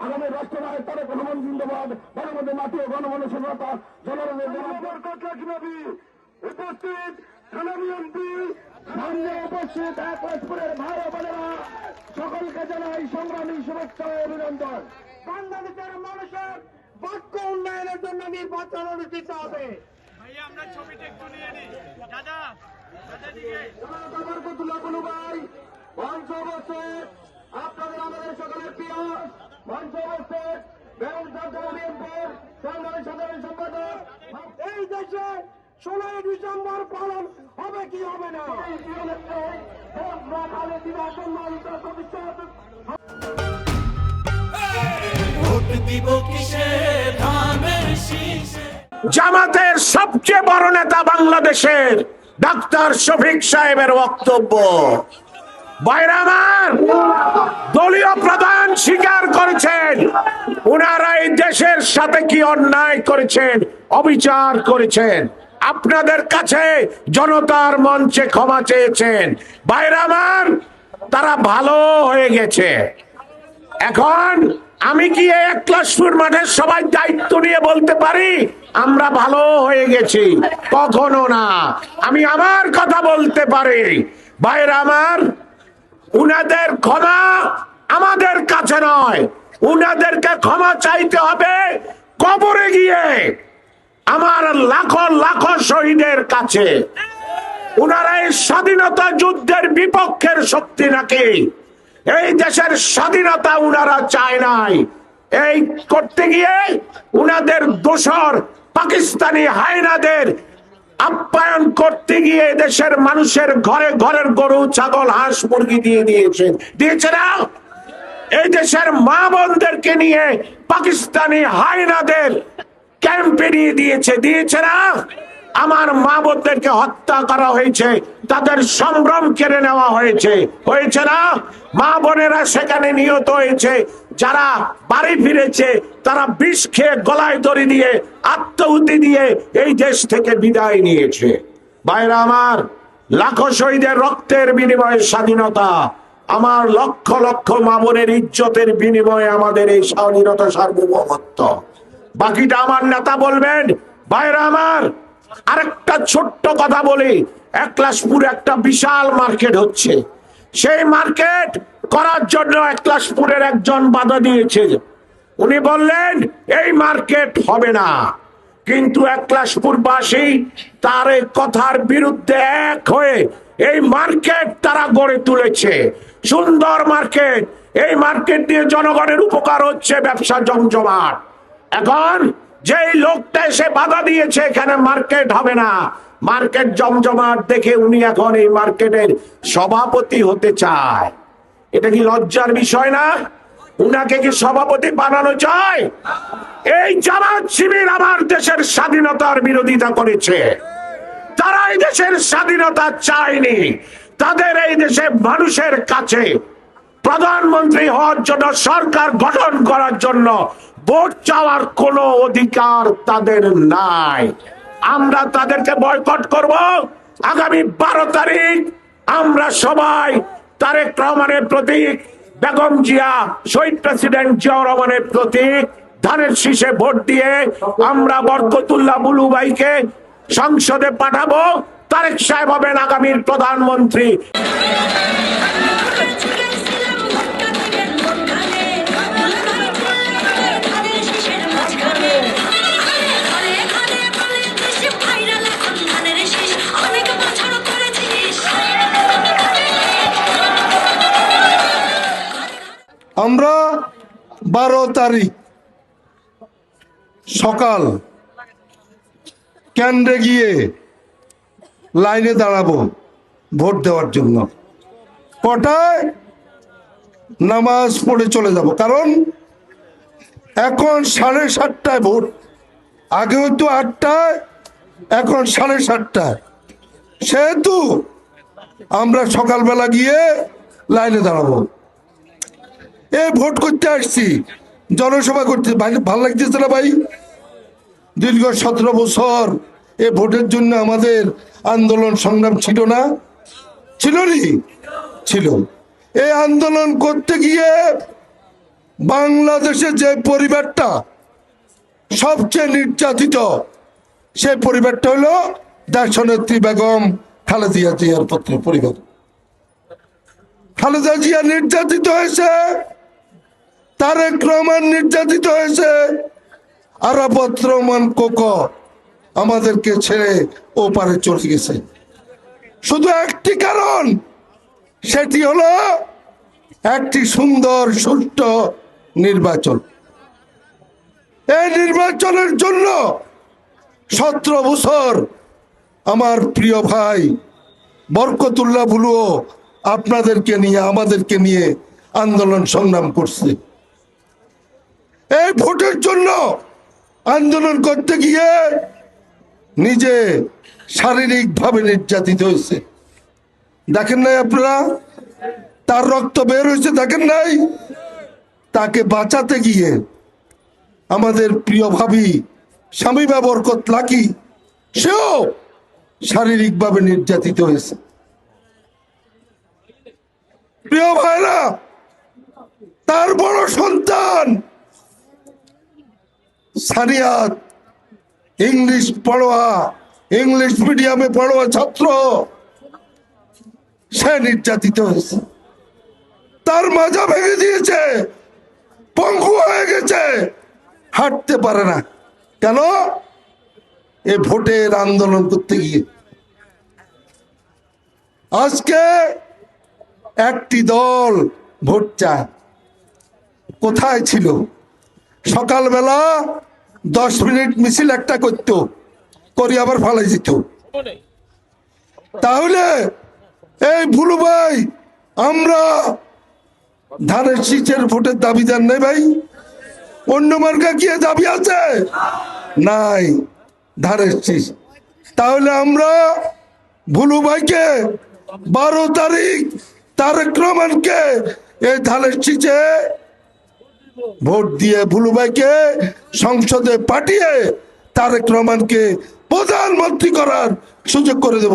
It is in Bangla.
আগামী রাষ্ট্রনায়ক তারেক রহমান জিন্দাবাদ, গণমাধ্যম মাটি ও গণমানুষতা জনগণের উপস্থিত থানাবিএনপি সামনে উপস্থিত একরাজপুরের ভাই ও বোনেরা সকলকে জানাই সংগ্রামী শুভেচ্ছা ও অভিনন্দন। বাংলাদেশের মানুষের বাক্য উন্নয়নের জন্য নির্বাচন অনুষ্ঠিত হবে। আমরা ছবিটা একটু নিয়ে নিই দাদা মঞ্চ অবস্থিত আপনাদের আমাদের সকলের প্রিয় মঞ্চ অবস্থিত সাধারণ সম্পাদক। এই দেশে 16 ডিসেম্বর পালন হবে কি হবে না, জামাতের সবচেয়ে বড় নেতা বাংলাদেশের ডাক্তার শফিক সাহেবের বক্তব্য। ভাইরা আমার, দলীয় প্রধান স্বীকার করেছেন উনারা এই দেশের সাথে কি অন্যায় করেছেন, অবিচার করেছেন। আপনাদের কাছে জনতার মঞ্চে ক্ষমা চেয়েছেন। ভাইরা আমার, তারা ভালো হয়ে গেছে। এখন আমি কি একলাশপুর মাঠের সবাই দায়িত্ব নিয়ে বলতে পারি আমরা ভালো হয়ে গেছি? কখনো না। আমি আমার কথা বলতে পারি। ভাইরা আমার, উনাদের ক্ষমা আমাদের কাছে নয়, উনাদেরকে ক্ষমা চাইতে হবে কবরে গিয়ে আমার লাখো লাখো শহীদের কাছে। উনারা এই স্বাধীনতা যুদ্ধের বিপক্ষের শক্তি নাকি? এই দেশের স্বাধীনতা উনারা চায় নাই। এই করতে গিয়ে উনাদের দোসর পাকিস্তানি হায়নাদের আপ্যায়ন করতে গিয়ে দেশের মানুষের ঘরে ঘরের গরু ছাগল হাঁস মুরগি দিয়েছে না? এই দেশের মা বোনদেরকে নিয়ে পাকিস্তানি হায়নাদের ক্যাম্পে নিয়ে দিয়েছে না? আমার মা বোনদেরকে হত্যা করা হয়েছে, তাদের সম্ভ্রম কেড়ে নেওয়া হয়েছে না? মা বোনেরা সেখানে নিহত হয়েছে, যারা বাড়ি ফিরেছে তারা বিষ খেয়ে গলায় দড়ি দিয়ে আত্মাহুতি দিয়ে এই দেশ থেকে বিদায় নিয়েছে। ভাইরা আমার, লাখো শহীদের রক্তের বিনিময়ে স্বাধীনতা, আমার লক্ষ লক্ষ মা বোনের ইজ্জতের বিনিময়ে আমাদের এই স্বাধীনতা সার্বভৌমত্ব। বাকিটা আমার নেতা বলবেন। ভাইরা আমার, আরেকটা ছোট্ট কথা বলি, একলাশপুরে একটা বিশাল মার্কেট হচ্ছে। সেই মার্কেট করার জন্য একলাশপুরের একজন বাধা দিয়েছে। উনি বললেন এই মার্কেট হবে না, কিন্তু একলাশপুরবাসী তার এই কথার বিরুদ্ধে এক হয়ে এই মার্কেট তারা গড়ে তুলেছে। সুন্দর মার্কেট। এই মার্কেট দিয়ে জনগণের উপকার হচ্ছে, ব্যবসা জমজমাট। এখন যেই লোকটা এসে বাধা দিয়েছে এখানে মার্কেট হবে না, মার্কেট জমজমাট দেখে উনি এখন এই মার্কেটের সভাপতি হতে চায়। এটা কি লজ্জার বিষয় না? উনাকে কি সভাপতি বানানো চায়? এই জামাত শিবির আমার দেশের স্বাধীনতার বিরোধিতা করেছে। তারা এই দেশের স্বাধীনতা চায়নি। তাদের এই দেশে মানুষের কাছে প্রধানমন্ত্রী হওয়ার জন্য, সরকার গঠন করার জন্য ভোট চাওয়ার কোনো অধিকার তাদের নাই। আমরা তাদেরকে বয়কট করব। আগামী 12 তারিখ আমরা সবাই তারেক রহমানের প্রতীক, বেগম জিয়া, শহীদ প্রেসিডেন্ট জিয়াউর রহমানের প্রতীক ধানের শীষে ভোট দিয়ে আমরা বরকতুল্লাহ বুলু ভাইকে সংসদে পাঠাবো। তারেক সাহেব হবেন আগামীর প্রধানমন্ত্রী। আমরা 12 তারিখ সকাল কেন্দ্রে গিয়ে লাইনে দাঁড়াবো ভোট দেওয়ার জন্য। কটায়? নামাজ পড়ে চলে যাব, কারণ এখন 7:30টায় ভোট। আগে হয়তো 8টায়, এখন 7:30টায়। সেহেতু আমরা সকালবেলা গিয়ে লাইনে দাঁড়াবো। এই ভোট করতে আসছি, জনসভা করতে ভালো লাগতেছে না ভাই? দীর্ঘ 17 বছর এই ভোটের জন্য আমাদের আন্দোলন সংগ্রাম ছিল না? ছিল নি? ছিল। এই আন্দোলন করতে গিয়ে বাংলাদেশে যে পরিবারটা সবচেয়ে নির্যাতিত, সেই পরিবারটা হলো দেশনেত্রী বেগম খালেদা জিয়ার পুত্র পরিবার। খালেদা জিয়া নির্যাতিত হয়েছে, তারেক রহমান নির্যাতিত হয়েছে, আরাফাত রহমান কোকো আমাদেরকে ছেড়ে ওপারে চলে গেছে। শুধু একটি কারণ, সেটি হলো একটি সুন্দর সুষ্ঠু নির্বাচন। এই নির্বাচনের জন্য 17 বছর আমার প্রিয় ভাই বরকতুল্লাহ বুলুও আপনাদেরকে নিয়ে, আমাদেরকে নিয়ে আন্দোলন সংগ্রাম করছে। এই ভোটের জন্য আন্দোলন করতে গিয়ে নিজে শারীরিকভাবে নির্যাতিত হয়েছে। দেখেন নাই আপনারা? তার রক্ত বের হয়েছে, দেখেন নাই? তাকে বাঁচাতে গিয়ে আমাদের প্রিয় ভাবি শামীমা বরকত লাকি, সেও শারীরিকভাবে নির্যাতিত হয়েছে। প্রিয় ভাইরা, তার বড় সন্তান সানিয়াত ইংলিশ পড়োয়া, ইংলিশ মিডিয়ামে পড়োয়া ছাত্র, সে নির্যাতিত হয়েছে। তার মাজা ভেঙে দিয়েছে, পঙ্গু হয়ে গেছে, হাঁটতে পারে না। কেন? এ ভোটের আন্দোলন করতে গিয়ে। আজকে একটি দল ভোট চায়, কোথায় ছিল? সকালবেলা 10 মিনিট মিছিল একটা করতো, করি আবার ফালাই যেত। তাহলে এই ভুলু ভাই, আমরা ধানের শীষের ভোটের দাবিদার নেই ভাই? অন্য মার্কা কি দাবি আছে? নাই, ধানের শীষ। তাহলে আমরা ভুলু ভাইকে 12 তারিখ তারেক রহমানকে এই ধানের শীষে ভোট দিয়ে ভুলু ভাইকে সংসদে পাঠিয়ে তারেক রহমানকে প্রধানমন্ত্রী করার সুযোগ করে দেব।